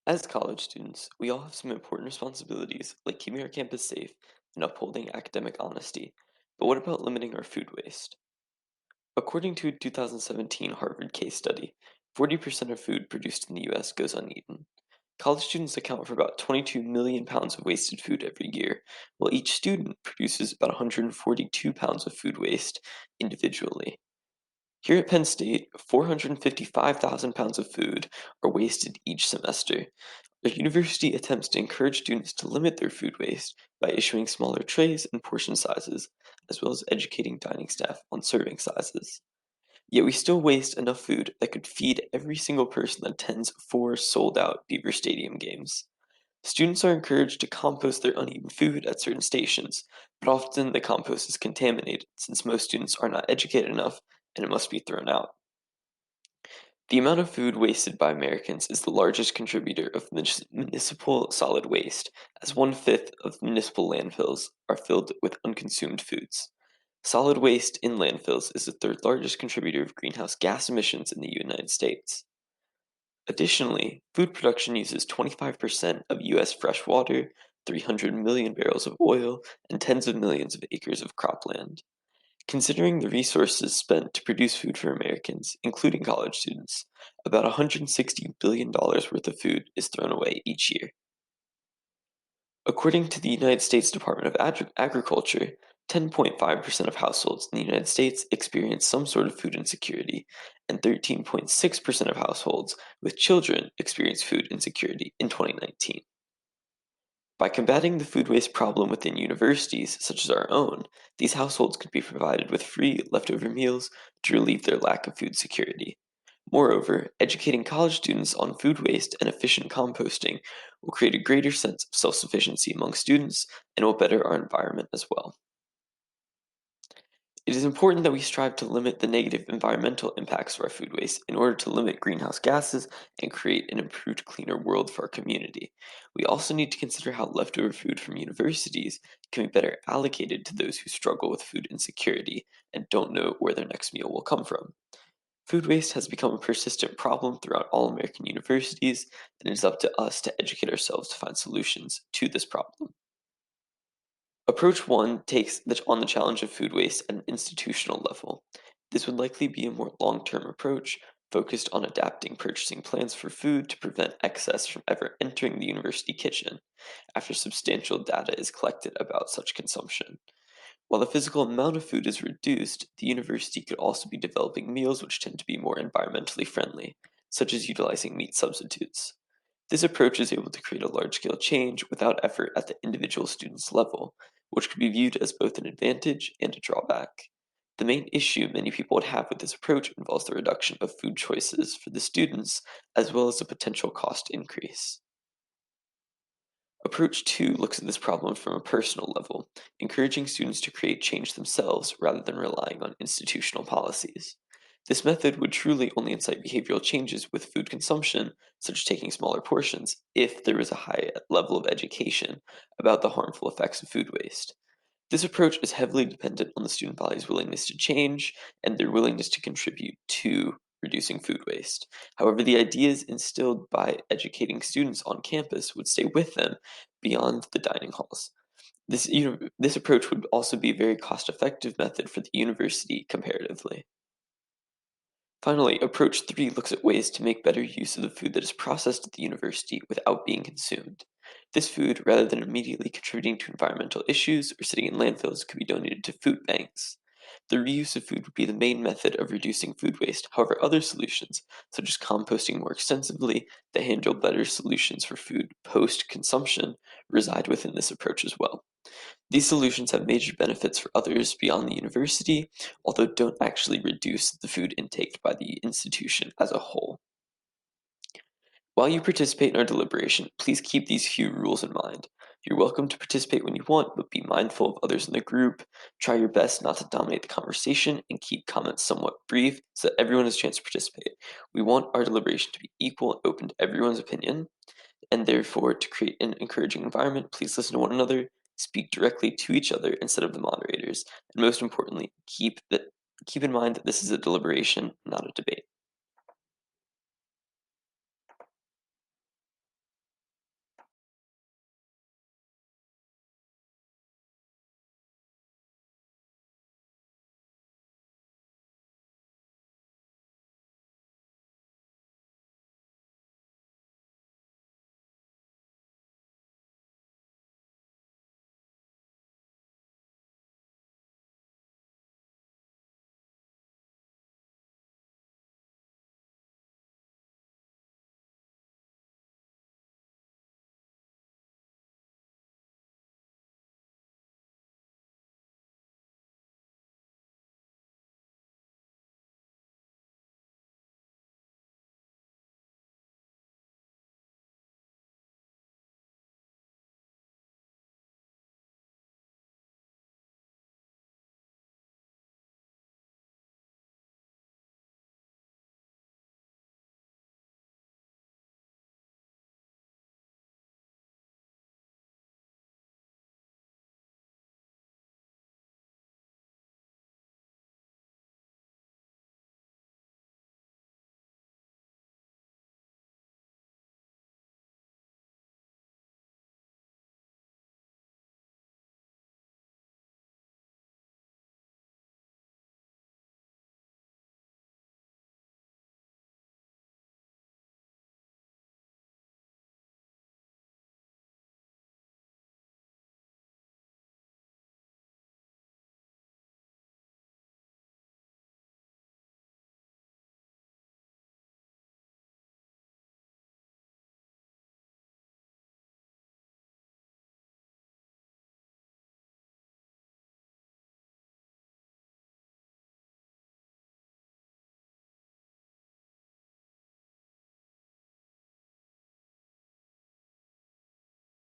As college students, we all have some important responsibilities, like keeping our campus safe and upholding academic honesty. But what about limiting our food waste? According to a 2017 Harvard case study, 40% of food produced in the US goes uneaten. College students account for about 22 million pounds of wasted food every year, while each student produces about 142 pounds of food waste individually. Here at Penn State, 455,000 pounds of food are wasted each semester. The university attempts to encourage students to limit their food waste by issuing smaller trays and portion sizes, as well as educating dining staff on serving sizes. Yet we still waste enough food that could feed every single person that attends 4 sold-out Beaver Stadium games. Students are encouraged to compost their uneaten food at certain stations, but often the compost is contaminated since most students are not educated enough and it must be thrown out. The amount of food wasted by Americans is the largest contributor of municipal solid waste, as 1/5 of municipal landfills are filled with unconsumed foods. Solid waste in landfills is the third largest contributor of greenhouse gas emissions in the United States. Additionally, food production uses 25% of U.S. fresh water, 300 million barrels of oil, and tens of millions of acres of cropland. Considering the resources spent to produce food for Americans, including college students, about $160 billion worth of food is thrown away each year. According to the United States Department of Agriculture, 10.5% of households in the United States experience some sort of food insecurity, and 13.6% of households with children experience food insecurity in 2019. By combating the food waste problem within universities, such as our own, these households could be provided with free leftover meals to relieve their lack of food security. Moreover, educating college students on food waste and efficient composting will create a greater sense of self sufficiency among students and will better our environment as well. It is important that we strive to limit the negative environmental impacts of our food waste in order to limit greenhouse gases and create an improved, cleaner world for our community. We also need to consider how leftover food from universities can be better allocated to those who struggle with food insecurity and don't know where their next meal will come from. Food waste has become a persistent problem throughout all American universities, and it is up to us to educate ourselves to find solutions to this problem. Approach 1 takes on the challenge of food waste at an institutional level. This would likely be a more long-term approach focused on adapting purchasing plans for food to prevent excess from ever entering the university kitchen after substantial data is collected about such consumption. While the physical amount of food is reduced, the university could also be developing meals which tend to be more environmentally friendly, such as utilizing meat substitutes. This approach is able to create a large-scale change without effort at the individual student's level, which could be viewed as both an advantage and a drawback. The main issue many people would have with this approach involves the reduction of food choices for the students, as well as the potential cost increase. Approach 2 looks at this problem from a personal level, encouraging students to create change themselves rather than relying on institutional policies. This method would truly only incite behavioral changes with food consumption, such as taking smaller portions, if there was a high level of education about the harmful effects of food waste. This approach is heavily dependent on the student body's willingness to change and their willingness to contribute to reducing food waste. However, the ideas instilled by educating students on campus would stay with them beyond the dining halls. This approach would also be a very cost-effective method for the university comparatively. Finally, approach 3 looks at ways to make better use of the food that is processed at the university without being consumed. This food, rather than immediately contributing to environmental issues or sitting in landfills, could be donated to food banks. The reuse of food would be the main method of reducing food waste. However, other solutions, such as composting more extensively, that handle better solutions for food post-consumption, reside within this approach as well. These solutions have major benefits for others beyond the university, although don't actually reduce the food intake by the institution as a whole. While you participate in our deliberation, please keep these few rules in mind. You're welcome to participate when you want, but be mindful of others in the group. Try your best not to dominate the conversation and keep comments somewhat brief so that everyone has a chance to participate. We want our deliberation to be equal and open to everyone's opinion, and therefore, to create an encouraging environment, please listen to one another, speak directly to each other instead of the moderators, and most importantly, keep in mind that this is a deliberation, not a debate.